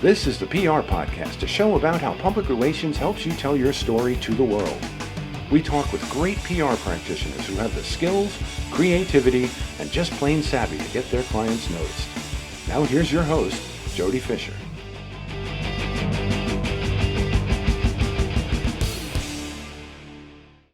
This is the PR Podcast, a show about how public relations helps you tell your story to the world. We talk with great PR practitioners who have the skills, creativity, and just plain savvy to get their clients noticed. Now here's your host, Jody Fisher.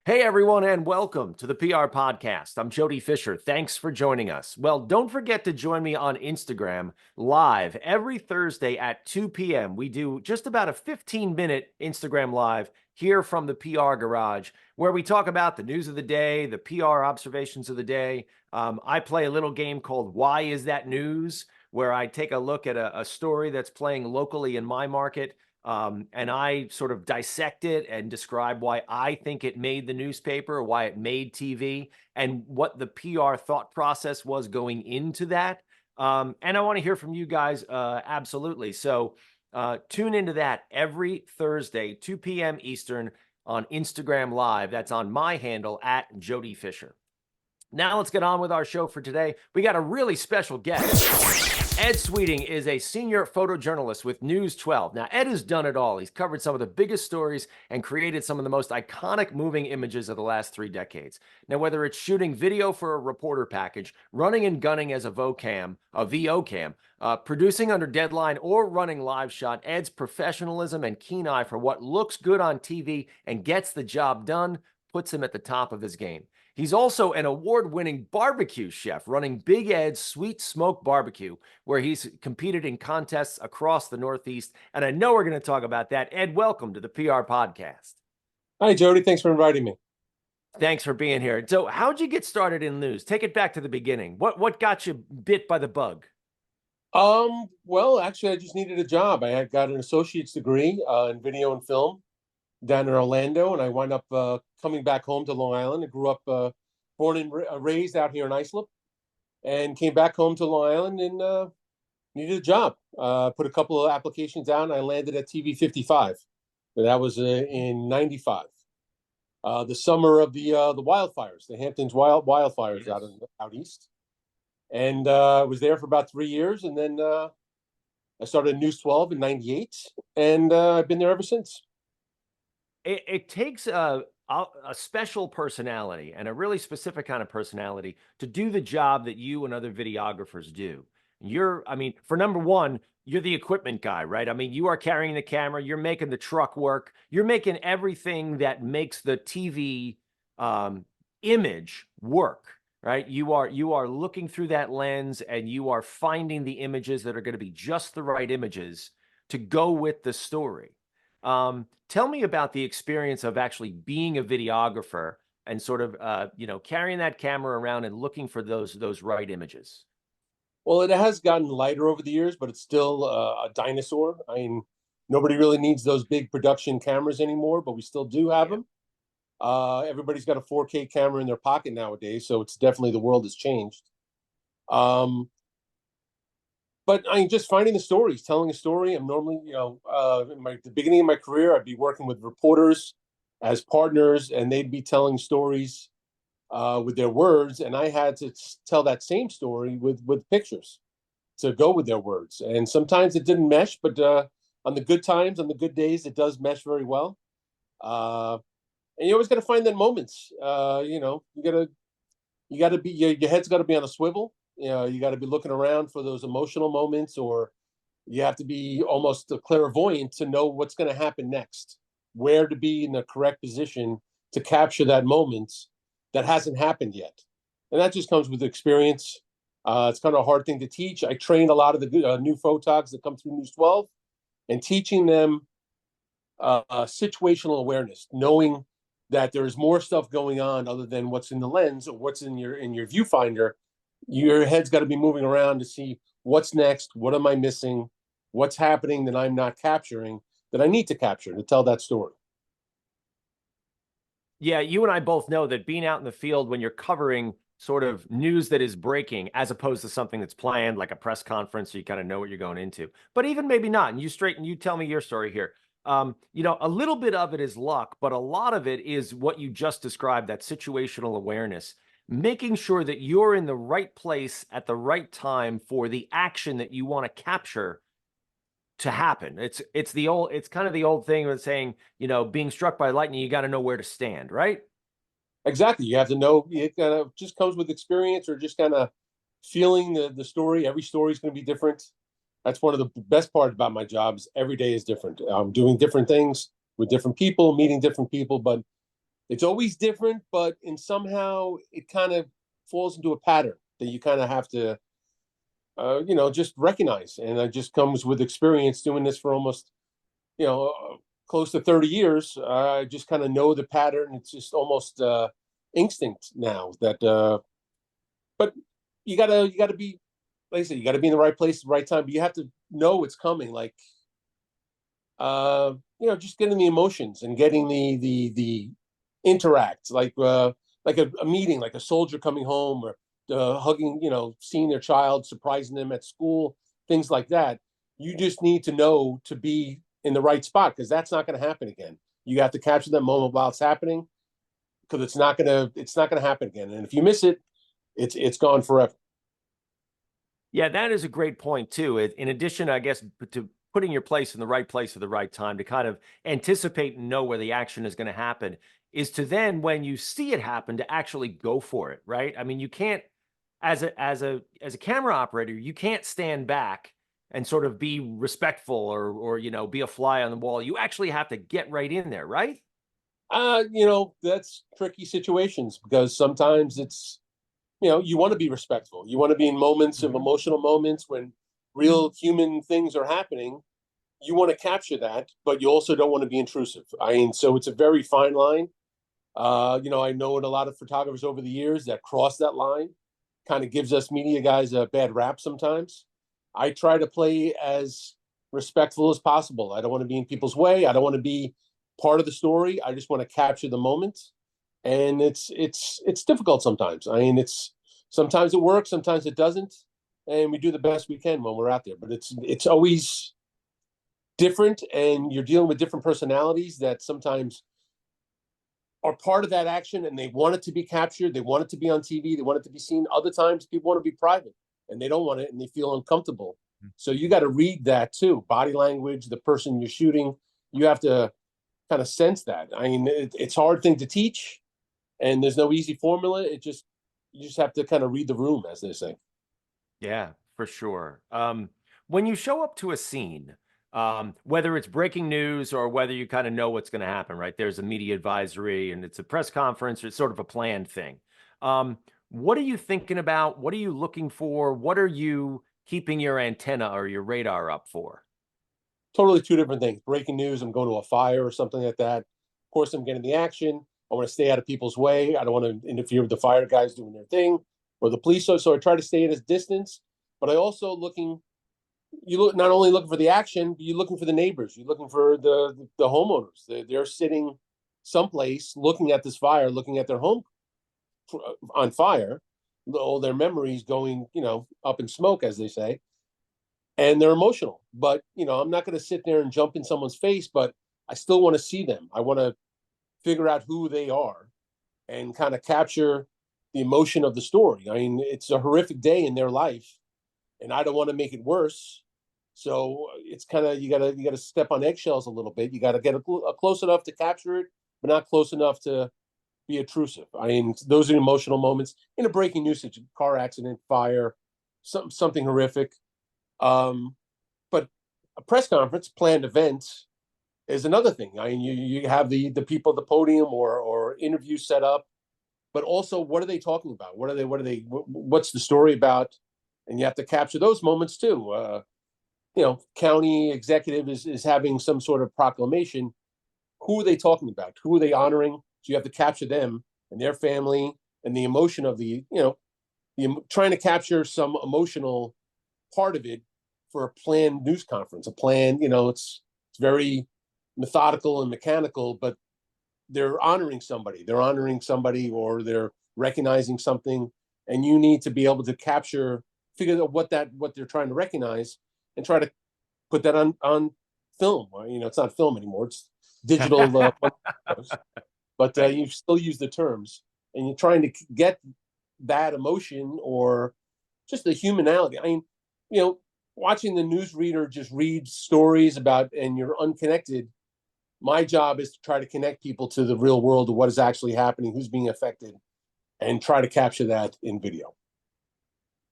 Hey everyone, and welcome to the PR Podcast. I'm Jody Fisher. Thanks for joining us. Well, don't forget to join me on Instagram live every Thursday at 2 p.m. We do just about a 15-minute Instagram live here from the PR Garage, where we talk about the news of the day, the PR observations of the day. I play a little game called Why Is That News, where I take a look at a story that's playing locally in my market. And I sort of dissect it and describe why I think it made the newspaper, why it made TV, and what the PR thought process was going into that. And I want to hear from you guys, absolutely. So tune into that every Thursday, 2 p.m. Eastern on Instagram Live. That's on my handle at Jody Fisher. Now let's get on with our show for today. We got a really special guest. Ed Sweeting is a senior photojournalist with News12. Now, Ed has done it all. He's covered some of the biggest stories and created some of the most iconic moving images of the last 3 decades. Now, whether it's shooting video for a reporter package, running and gunning as a VOCam, producing under deadline, or running live shot, Ed's professionalism and keen eye for what looks good on TV and gets the job done puts him at the top of his game. He's also an award-winning barbecue chef running Big Ed's Sweet Smoke Barbecue, where he's competed in contests across the Northeast. And I know we're going to talk about that. Ed, welcome to the PR Podcast. Hi, Jody. Thanks for inviting me. Thanks for being here. So how'd you get started in news? Take it back to the beginning. What got you bit by the bug? Well, actually, I just needed a job. I had got an associate's degree in video and film down in Orlando, and I wound up coming back home to Long Island. I grew up, born and raised out here in Islip, and came back home to Long Island and needed a job. Put a couple of applications out, and I landed at TV 55. That was in '95, the summer of the wildfires, the Hamptons wildfires. Yes. out east, and I was there for about 3 years, and then I started News12 in '98, and I've been there ever since. It takes a special personality and a really specific kind of personality to do the job that you and other videographers do. For number one, you're the equipment guy, right? I mean, you are carrying the camera, you're making the truck work, you're making everything that makes the TV image work, right? You are looking through that lens and you are finding the images that are going to be just the right images to go with the story. Tell me about the experience of actually being a videographer and sort of, carrying that camera around and looking for those right images. Well, it has gotten lighter over the years, but it's still a dinosaur. I mean, nobody really needs those big production cameras anymore, but we still do have them. Everybody's got a 4K camera in their pocket nowadays, so it's definitely, the world has changed. But I'm just finding the stories, telling a story. I'm normally, in the beginning of my career, I'd be working with reporters as partners, and they'd be telling stories with their words, and I had to tell that same story with pictures to go with their words. And sometimes it didn't mesh, but on the good times, on the good days, it does mesh very well. And you always got to find that moments. You got to be, your head's got to be on a swivel. You got to be looking around for those emotional moments, or you have to be almost a clairvoyant to know what's going to happen next, where to be in the correct position to capture that moment that hasn't happened yet. And that just comes with experience. It's kind of a hard thing to teach. I train a lot of the new photogs that come through News12, and teaching them situational awareness, knowing that there's more stuff going on other than what's in the lens or what's in your viewfinder. Your head's got to be moving around to see what's next, what am I missing, what's happening that I'm not capturing, that I need to capture to tell that story. Yeah, you and I both know that being out in the field when you're covering sort of news that is breaking, as opposed to something that's planned, like a press conference, so you kind of know what you're going into, but even maybe not. And you tell me your story here. A little bit of it is luck, but a lot of it is what you just described, that situational awareness. Making sure that you're in the right place at the right time for the action that you want to capture to happen. It's kind of the old thing of saying, being struck by lightning, you got to know where to stand, right? Exactly. You have to know. It kind of just comes with experience, or just kind of feeling the story. Every story is going to be different. That's one of the best parts about my job. Is every day is different. I'm doing different things with different people, meeting different people, but it's always different. But in somehow it kind of falls into a pattern that you kind of have to, just recognize. And it just comes with experience doing this for almost, close to 30 years. I just kind of know the pattern. It's just almost instinct now that, but you gotta be, like I said, you gotta be in the right place at the right time, but you have to know it's coming. Like, just getting the emotions and getting the interact, like a meeting, like a soldier coming home, or hugging, seeing their child, surprising them at school, things like that. You just need to know to be in the right spot, because that's not going to happen again. You have to capture that moment while it's happening, because it's not gonna happen again. And if you miss it, it's gone forever. Yeah, that is a great point too. In addition, I guess, to putting your place in the right place at the right time to kind of anticipate and know where the action is going to happen, is to then, when you see it happen, to actually go for it, right? I mean, you can't, as a camera operator, you can't stand back and sort of be respectful, or be a fly on the wall. You actually have to get right in there, right? That's tricky situations, because sometimes it's, you want to be respectful. You want to be in moments of Mhm. emotional moments when real human things are happening. You want to capture that, but you also don't want to be intrusive. I mean, so it's a very fine line. I know a lot of photographers over the years that cross that line. Kind of gives us media guys a bad rap sometimes. I try to play as respectful as possible. I don't want to be in people's way. I don't want to be part of the story. I just want to capture the moment. And it's difficult sometimes. I mean, it's sometimes it works, sometimes it doesn't, and we do the best we can when we're out there. But it's always different, and you're dealing with different personalities that sometimes are part of that action, and they want it to be captured, they want it to be on TV, they want it to be seen. Other times people want to be private, and they don't want it, and they feel uncomfortable. So you got to read that too, body language, the person you're shooting. You have to kind of sense that. I mean, it's a hard thing to teach, and there's no easy formula. You just have to kind of read the room, as they say. Yeah, for sure. When you show up to a scene, whether it's breaking news or whether you kind of know what's going to happen, right? There's a media advisory and it's a press conference, or it's sort of a planned thing. What are you thinking about? What are you looking for? What are you keeping your antenna or your radar up for? Totally two different things. Breaking news, I'm going to a fire or something like that. Of course, I'm getting the action. I want to stay out of people's way. I don't want to interfere with the fire guys doing their thing, or the police. So I try to stay at a distance. But I also looking. You look not only looking for the action, but you're looking for the neighbors. You're looking for the homeowners. They're sitting someplace looking at this fire, looking at their home on fire, all their memories going, up in smoke, as they say, and they're emotional. But I'm not going to sit there and jump in someone's face, but I still want to see them. I want to figure out who they are and kind of capture the emotion of the story. I mean, it's a horrific day in their life, and I don't want to make it worse. So it's kind of you gotta step on eggshells a little bit. You got to get close enough to capture it, but not close enough to be intrusive. I mean, those are emotional moments in a breaking news situation, car accident, fire, something horrific. Um, but a press conference, planned event, is another thing. I mean, you have the people at the podium, or interviews set up, but also what are they talking about? What's the story about? And you have to capture those moments too. County executive is having some sort of proclamation. Who are they talking about? Who are they honoring? So you have to capture them and their family, and the emotion of trying to capture some emotional part of it for a planned news conference. A plan, it's very methodical and mechanical, but they're honoring somebody. They're honoring somebody, or they're recognizing something, and you need to be able to figure out what they're trying to recognize, and try to put that on film. It's not film anymore; it's digital. But Right. you still use the terms, and you're trying to get that emotion, or just the humanality. I mean, you know, watching the newsreader just read stories about, and you're unconnected. My job is to try to connect people to the real world of what is actually happening, who's being affected, and try to capture that in video.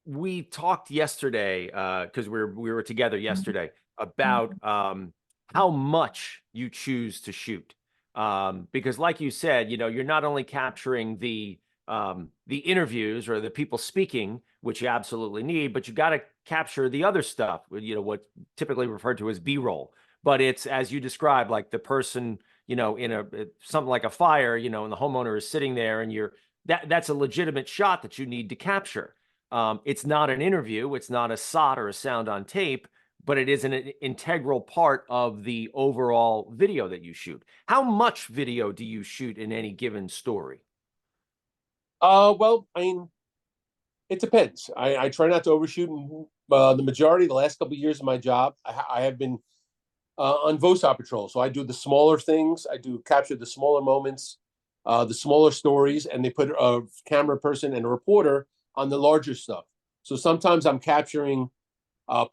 We talked yesterday because we were together yesterday about how much you choose to shoot. Because, like you said, you're not only capturing the interviews or the people speaking, which you absolutely need, but you got to capture the other stuff. What typically referred to as B-roll. But it's, as you described, like the person, in something like a fire, and the homeowner is sitting there, and that's a legitimate shot that you need to capture. It's not an interview. It's not a SOT or a sound on tape, but it is an integral part of the overall video that you shoot. How much video do you shoot in any given story? Well, I mean, it depends. I try not to overshoot. The majority, the last couple of years of my job, I have been on VOSOP patrol. So I do the smaller things. I do capture the smaller moments, the smaller stories, and they put a camera person and a reporter on the larger stuff. So sometimes I'm capturing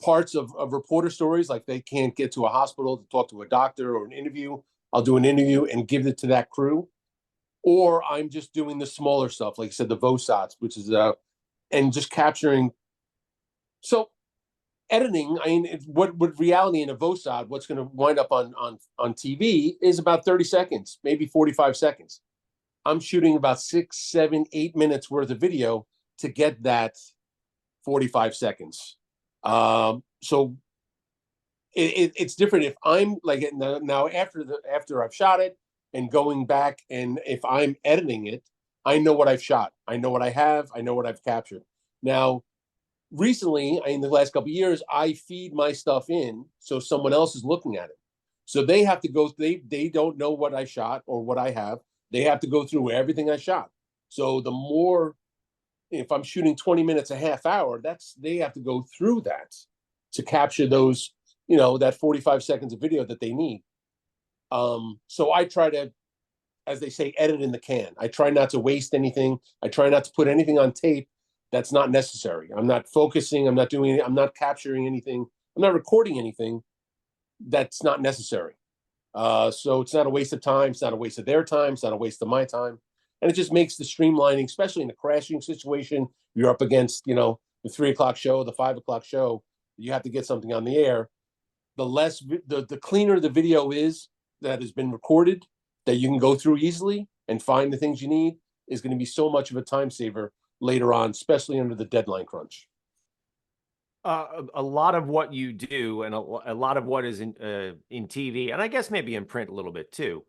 parts of reporter stories, like they can't get to a hospital to talk to a doctor or an interview. I'll do an interview and give it to that crew. Or I'm just doing the smaller stuff, like I said, the VOSOTs, which is and just capturing. So editing, I mean, what reality in a VOSOT, what's going to wind up on TV is about 30 seconds, maybe 45 seconds. I'm shooting about 6, 7, 8 minutes worth of video to get that 45 seconds. So it's different if I'm like now after I've shot it and going back, and if I'm editing it, I know what I've shot, I know what I have, I know what I've captured. Now, recently, in the last couple of years, I feed my stuff in so someone else is looking at it. So they have to go. They don't know what I shot or what I have. They have to go through everything I shot. So the more, if I'm shooting 20 minutes, a half hour, they have to go through that to capture those, that 45 seconds of video that they need. So I try to, as they say, edit in the can. I try not to waste anything. I try not to put anything on tape that's not necessary. I'm not focusing. I'm not capturing anything. I'm not recording anything that's not necessary. So it's not a waste of time. It's not a waste of their time. It's not a waste of my time. And it just makes the streamlining, especially in a crashing situation, you're up against, the 3 o'clock show, the 5 o'clock show, you have to get something on the air. The cleaner the video is that has been recorded, that you can go through easily and find the things you need, is going to be so much of a time saver later on, especially under the deadline crunch. A lot of what you do, and a lot of what is in TV, and I guess maybe in print a little bit too,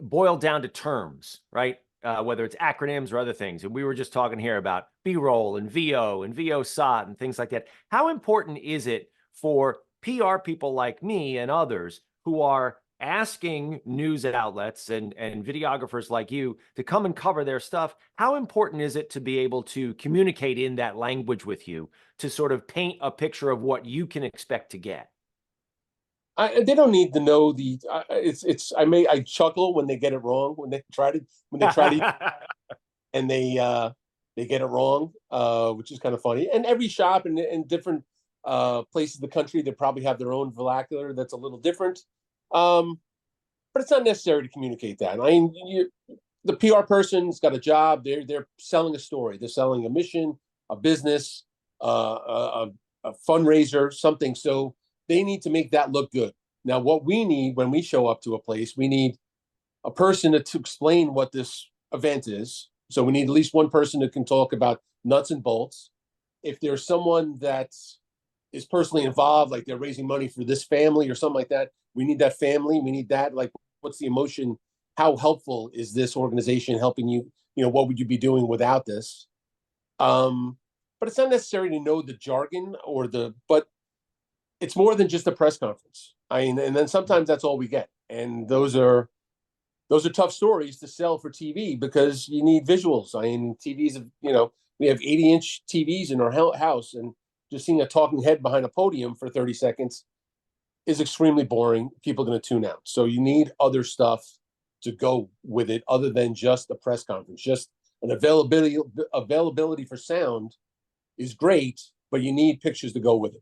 boil down to terms, right? Whether it's acronyms or other things. And we were just talking here about B-roll and VO and VOSOT and things like that. How important is it for PR people like me and others who are asking news outlets and videographers like you to come and cover their stuff? How important is it to be able to communicate in that language with you to sort of paint a picture of what you can expect to get? They don't need to know I chuckle when they get it wrong, when they try to and they get it wrong, which is kind of funny. And every shop in different places of the country, they probably have their own vernacular that's a little different. But it's not necessary to communicate that. I mean, the PR person's got a job. They're selling a story. They're selling a mission, a business, a fundraiser, something. So they need to make that look good. Now, what we need when we show up to a place, we need a person to explain what this event is. So we need at least one person who can talk about nuts and bolts. If there's someone that is personally involved, like they're raising money for this family or something like that, we need that family. We need that, like, what's the emotion? How helpful is this organization helping you? What would you be doing without this? But it's not necessary to know the jargon but it's more than just a press conference. And then sometimes that's all we get. And those are tough stories to sell for TV because you need visuals. TVs, we have 80-inch TVs in our house, and just seeing a talking head behind a podium for 30 seconds is extremely boring. People are going to tune out. So you need other stuff to go with it other than just a press conference. Just an availability for sound is great, but you need pictures to go with it.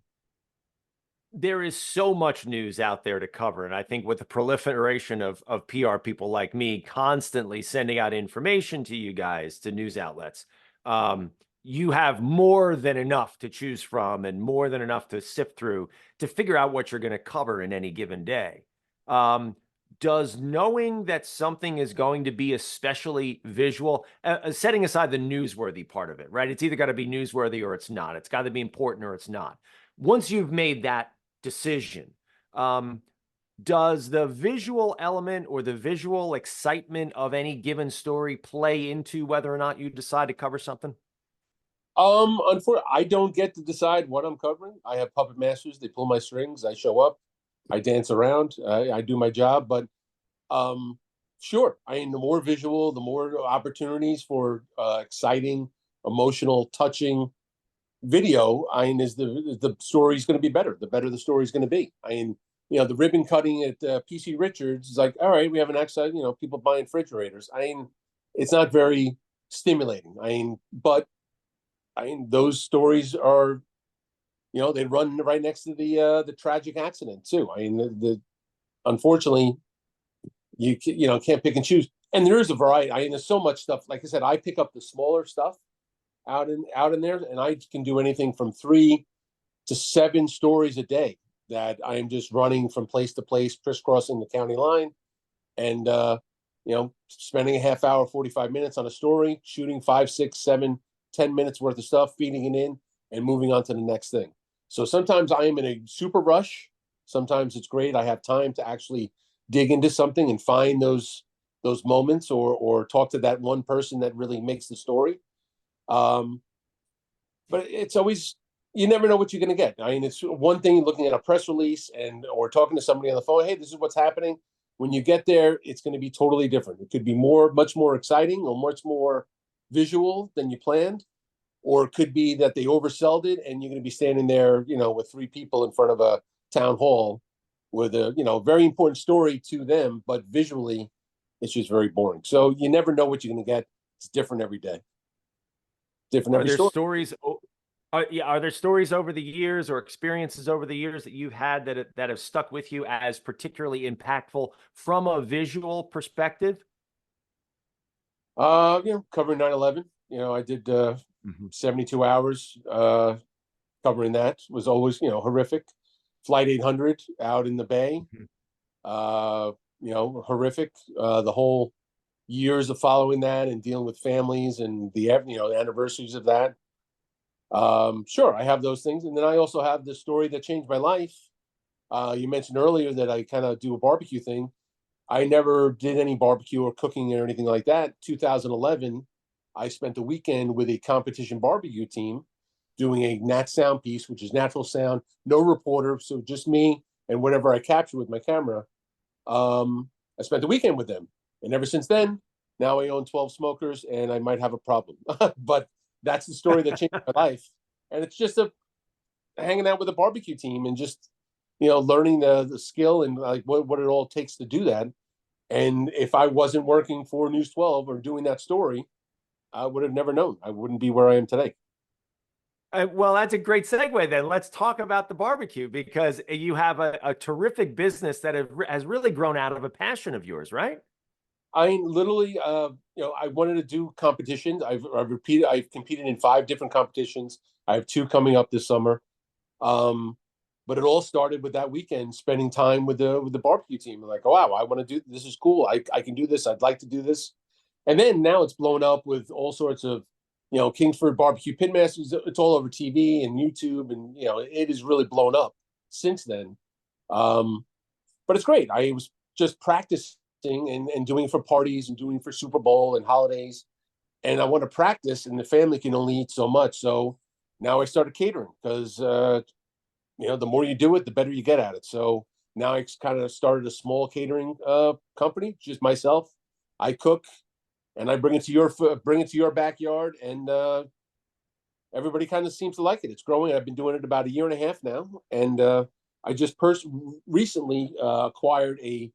There is so much news out there to cover. And I think with the proliferation of PR people like me constantly sending out information to you guys, to news outlets, you have more than enough to choose from and more than enough to sift through to figure out what you're going to cover in any given day. Um, does knowing that something is going to be especially visual, setting aside the newsworthy part of it, right? It's either got to be newsworthy or it's not. It's got to be important or it's not. Once you've made that decision, does the visual element or the visual excitement of any given story play into whether or not you decide to cover something? Unfortunately, I don't get to decide what I'm covering. I have puppet masters. They pull my strings. I show up. I dance around. I do my job. But um, sure, I mean, the more visual, the more opportunities for exciting, emotional, touching video. I mean, is the story's going to be better. The better the story's going to be. I mean, the ribbon cutting at PC Richards is like, all right, we have an exercise. People buying refrigerators. I mean, it's not very stimulating. But those stories are, they run right next to the tragic accident too. I mean, the unfortunately, can't pick and choose. And there is a variety. I mean, there's so much stuff. Like I said, I pick up the smaller stuff out in there, and I can do anything from 3 to 7 stories a day that I am just running from place to place, crisscrossing the county line, and spending a half hour, 45 minutes on a story, shooting 5, 6, 7, 10 minutes worth of stuff, feeding it in, and moving on to the next thing. So sometimes I am in a super rush. Sometimes it's great. I have time to actually dig into something and find those moments, or talk to that one person that really makes the story. Um, but it's always, you never know what you're going to get. I mean, it's one thing looking at a press release or talking to somebody on the phone. Hey, this is what's happening. When you get there, it's going to be totally different. It could be much more exciting or much more visual than you planned, or it could be that they oversold it and you're going to be standing there, with 3 people in front of a town hall with a, very important story to them, but visually, it's just very boring. So you never know what you're going to get. It's different every day. Different Are every there story. stories? Are there stories over the years or experiences over the years that you've had that have stuck with you as particularly impactful from a visual perspective? Covering 9/11. I did Mhm. 72 hours covering that. Was always, horrific. Flight 800 out in the Bay. Mhm. Horrific. The whole years of following that and dealing with families and the anniversaries of that. Sure, I have those things, and then I also have the story that changed my life. You mentioned earlier that I kind of do a barbecue thing. I never did any barbecue or cooking or anything like that. 2011, I spent a weekend with a competition barbecue team doing a nat sound piece, which is natural sound, no reporter, so just me and whatever I captured with my camera. I spent the weekend with them, and ever since then, now I own 12 smokers, and I might have a problem. But that's the story that changed my life, and it's just hanging out with a barbecue team and just learning the skill and like what it all takes to do that. And if I wasn't working for News 12 or doing that story, I would have never known. I wouldn't be where I am today. Well, that's a great segue then. Let's talk about the barbecue because you have a terrific business that has really grown out of a passion of yours, right? I mean, literally, I wanted to do competitions. I've competed in 5 different competitions. I have 2 coming up this summer. Um, but it all started with that weekend, spending time with the barbecue team. Like, oh, wow, I want to do this. Is cool. I can do this. I'd like to do this. And then now it's blown up with all sorts of, Kingsford Barbecue Pitmasters. It's all over TV and YouTube, and it is really blown up since then. Um, but it's great. I was just practicing and doing it for parties and doing it for Super Bowl and holidays. And I want to practice, and the family can only eat so much. So now I started catering because the more you do it, the better you get at it. So now I kind of started a small catering company, just myself. I cook, and I bring it to your backyard, and everybody kind of seems to like it. It's growing. I've been doing it about a year and a half now, and I just recently acquired a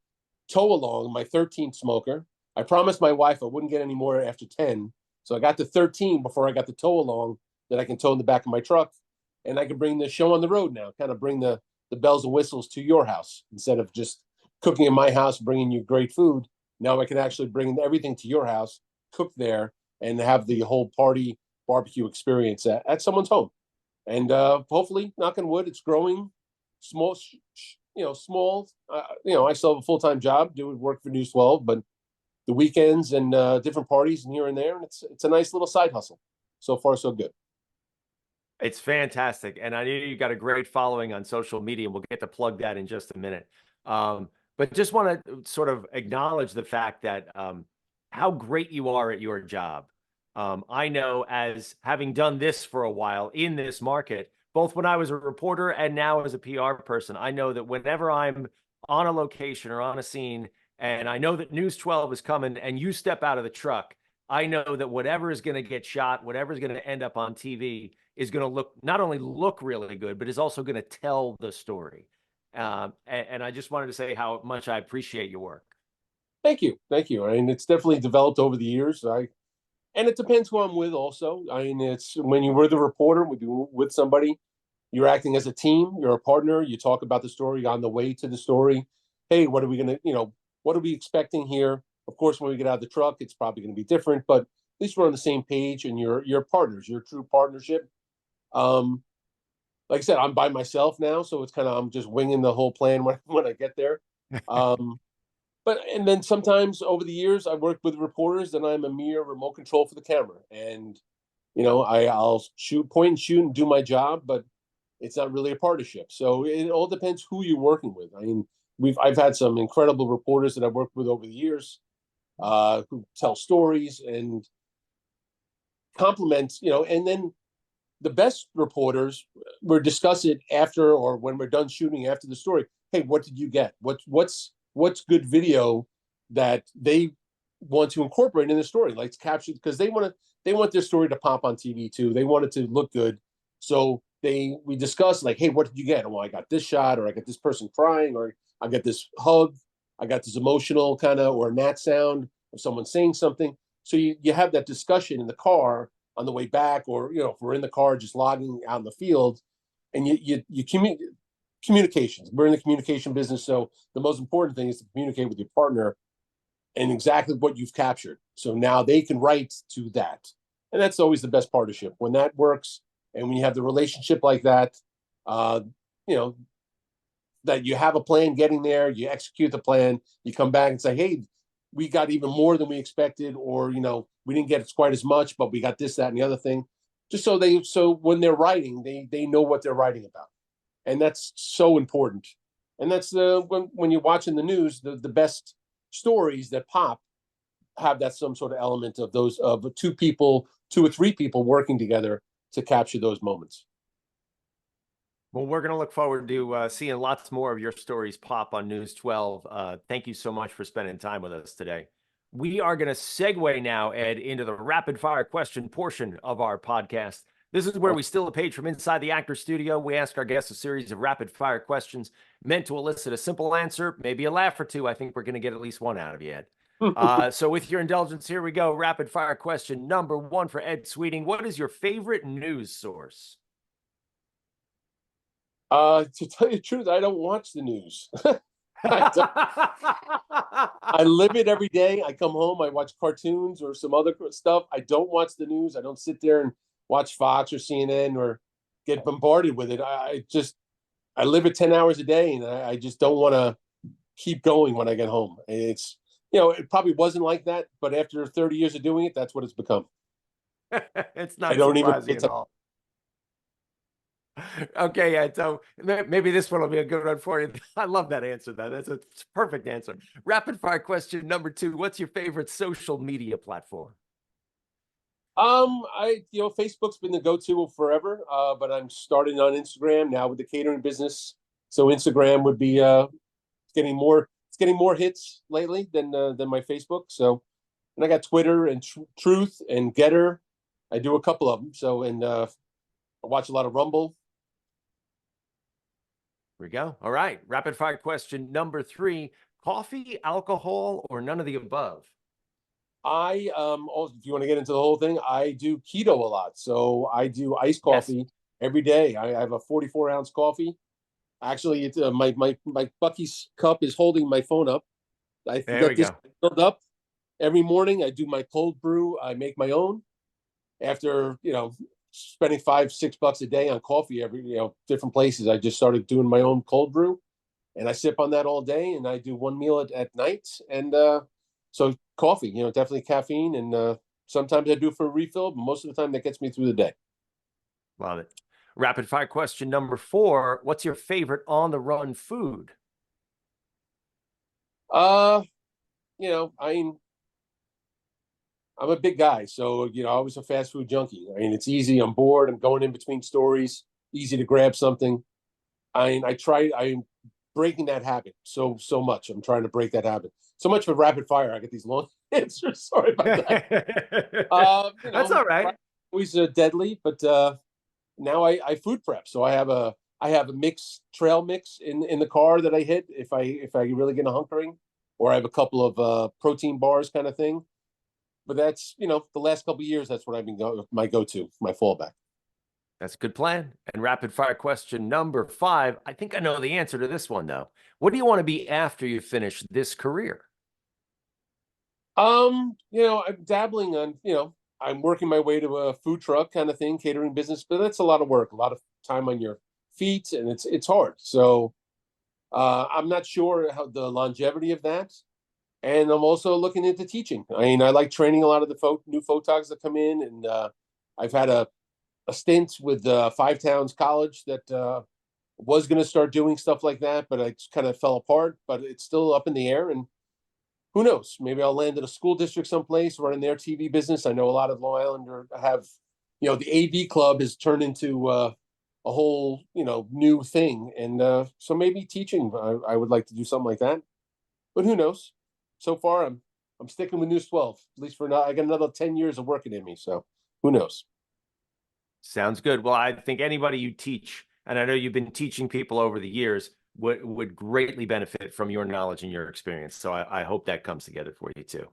tow along, my 13th smoker. I promised my wife I wouldn't get any more after 10, so I got to 13 before I got the tow along that I can tow in the back of my truck, and I can bring the show on the road now. Kind of bring the the bells and whistles to your house instead of just cooking in my house, bringing you great food. Now I can actually bring everything to your house, cook there, and have the whole party barbecue experience at someone's home. And hopefully, knock on wood, it's growing. Small, small. I still have a full-time job, doing work for News 12, but the weekends and different parties and here and there, and it's a nice little side hustle. So far, so good. It's fantastic. And I know you got a great following on social media, and we'll get to plug that in just a minute. But just want to sort of acknowledge the fact that how great you are at your job. I know, as having done this for a while in this market, both when I was a reporter and now as a PR person, I know that whenever I'm on a location or on a scene and I know that News 12 is coming and you step out of the truck, I know that whatever is going to get shot, whatever is going to end up on TV is going to not only look really good, but is also going to tell the story. And I just wanted to say how much I appreciate your work. Thank you. I mean, it's definitely developed over the years. And it depends who I'm with also. I mean, it's when you're with a reporter, with somebody, you're acting as a team, you're a partner, you talk about the story on the way to the story. Hey, what are we going to, what are we expecting here? Of course, when we get out of the truck, it's probably going to be different, but at least we're on the same page and you're partners, you're a true partnership. Like I said, I'm by myself now, so it's kind of, I'm just winging the whole plan when I get there. And then sometimes over the years, I've worked with reporters and I'm a mere remote control for the camera. And, I'll point and shoot and do my job, but it's not really a partnership. So it all depends who you're working with. I mean, I've had some incredible reporters that I've worked with over the years who tell stories and compliment, and then the best reporters, we're discuss it after or when we're done shooting after the story. Hey, what did you get? What's good video that they want to incorporate in the story, like capture, because they want their story to pop on TV too. They want it to look good. So we discuss like, hey, what did you get? Well, I got this shot, or I got this person crying, or I got this hug, I got this emotional kind of or nat sound of someone saying something. So you have that discussion in the car on the way back, or if we're in the car just logging out in the field, and you communications. We're in the communication business, so the most important thing is to communicate with your partner and exactly what you've captured. So now they can write to that, and that's always the best partnership when that works. And when you have the relationship like that, that you have a plan getting there, you execute the plan, you come back and say, hey, we got even more than we expected, or we didn't get quite as much, but we got this, that, and the other thing. Just so when they're writing, they know what they're writing about. And that's so important. And that's when you're watching the news, the best stories that pop have that some sort of element of those of two or three people working together to capture those moments. Well, we're going to look forward to seeing lots more of your stories pop on News 12. Thank you so much for spending time with us today. We are going to segue now, Ed, into the rapid fire question portion of our podcast. This is where we steal a page from inside the actor studio. We ask our guests a series of rapid fire questions meant to elicit a simple answer, maybe a laugh or two. I think we're going to get at least one out of you, Ed. So with your indulgence, here we go. Rapid fire question number one for Ed Sweeting. What is your favorite news source? To tell you the truth, I don't watch the news. I live it every day. I come home, I watch cartoons or some other stuff. I don't watch the news. I don't sit there and watch Fox or CNN or get bombarded with it. I live it 10 hours a day, and I just don't want to keep going when I get home. It's, it probably wasn't like that, but after 30 years of doing it, that's what it's become. It's not surprising at all. Okay, yeah, so maybe this one will be a good one for you. I love that answer, though. That's a perfect answer. Rapid fire question number two. What's your favorite social media platform? Facebook's been the go-to forever, but I'm starting on Instagram now with the catering business. So Instagram would be getting more hits lately than my Facebook. So, and I got Twitter and Truth and Getter. I do a couple of them. So, and I watch a lot of Rumble. Here we go. All right. Rapid fire question number three. Coffee, alcohol, or none of the above? If you want to get into the whole thing, I do keto a lot. So I do iced coffee every day. I have a 44-ounce coffee. Actually, it's my Bucky's cup is holding my phone up. I There we let this go. build up every morning. I do my cold brew. I make my own. After spending $5-6 a day on coffee every different places, I just started doing my own cold brew, and I sip on that all day. And I do one meal at night, and so coffee, definitely caffeine, and sometimes I do for a refill, but most of the time that gets me through the day. Love it. Rapid fire question number 4. What's your favorite on the run food? Uh, I'm a big guy, so I was a fast food junkie. I mean, it's easy. I'm bored. I'm going in between stories. Easy to grab something. I'm breaking that habit so much. I'm trying to break that habit. So much for rapid fire. I get these long answers. Sorry about that. That's all right. Always deadly, but now I food prep. So I have a trail mix in the car that I hit if I really get a hunkering, or I have a couple of protein bars kind of thing. But that's the last couple of years, that's what I've been my go-to, my fallback. That's a good plan. And rapid fire question number 5. I think I know the answer to this one, though. What do you want to be after you finish this career? I'm dabbling on, I'm working my way to a food truck kind of thing, catering business, but that's a lot of work, a lot of time on your feet, and it's hard. So I'm not sure how the longevity of that. And I'm also looking into teaching. I mean, I like training a lot of the new photogs that come in, and I've had a stint with Five Towns College that was going to start doing stuff like that, but I kind of fell apart. But it's still up in the air, and who knows? Maybe I'll land in a school district someplace, running their TV business. I know a lot of Long Islander have, the AV club has turned into a whole, new thing, and so maybe teaching. I would like to do something like that, but who knows? So far, I'm sticking with News 12, at least for now. I got another 10 years of working in me, so who knows? Sounds good. Well, I think anybody you teach, and I know you've been teaching people over the years, would greatly benefit from your knowledge and your experience. So I hope that comes together for you too.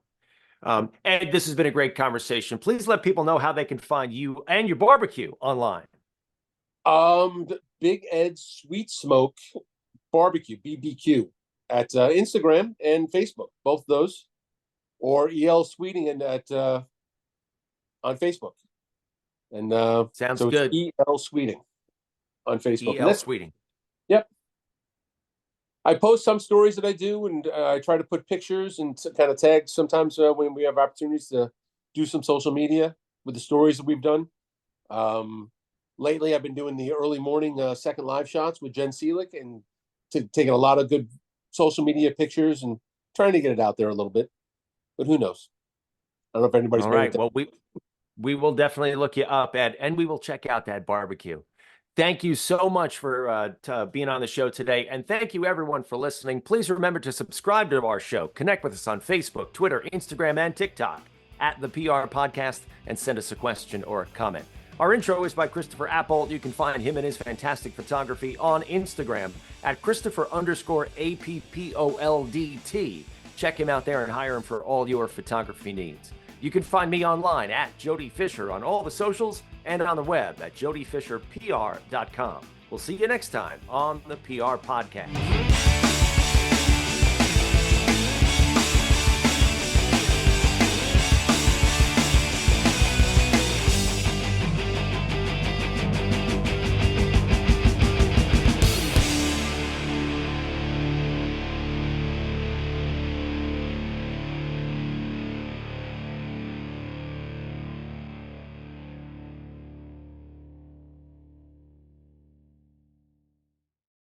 Ed, this has been a great conversation. Please let people know how they can find you and your barbecue online. The Big Ed Sweet Smoke Barbecue, BBQ, at Instagram and Facebook, both of those, or EL Sweeting and on Facebook. And Sounds so good. it's EL Sweeting on Facebook. EL Sweeting. Yep. I post some stories that I do, and I try to put pictures and kind of tag sometimes when we have opportunities to do some social media with the stories that we've done. Lately, I've been doing the early morning second live shots with Jen Seelick, and taking a lot of good social media pictures and trying to get it out there a little bit. But who knows? I don't know if anybody's All right. Well, we will definitely look you up, Ed, and we will check out that barbecue. Thank you so much for being on the show today. And thank you, everyone, for listening. Please remember to subscribe to our show. Connect with us on Facebook, Twitter, Instagram, and TikTok at the PR Podcast, and send us a question or a comment. Our intro is by Christopher Appold. You can find him and his fantastic photography on Instagram at Christopher_APPOLDT. Check him out there and hire him for all your photography needs. You can find me online at Jody Fisher on all the socials and on the web at jodyfisherpr.com. We'll see you next time on the PR Podcast.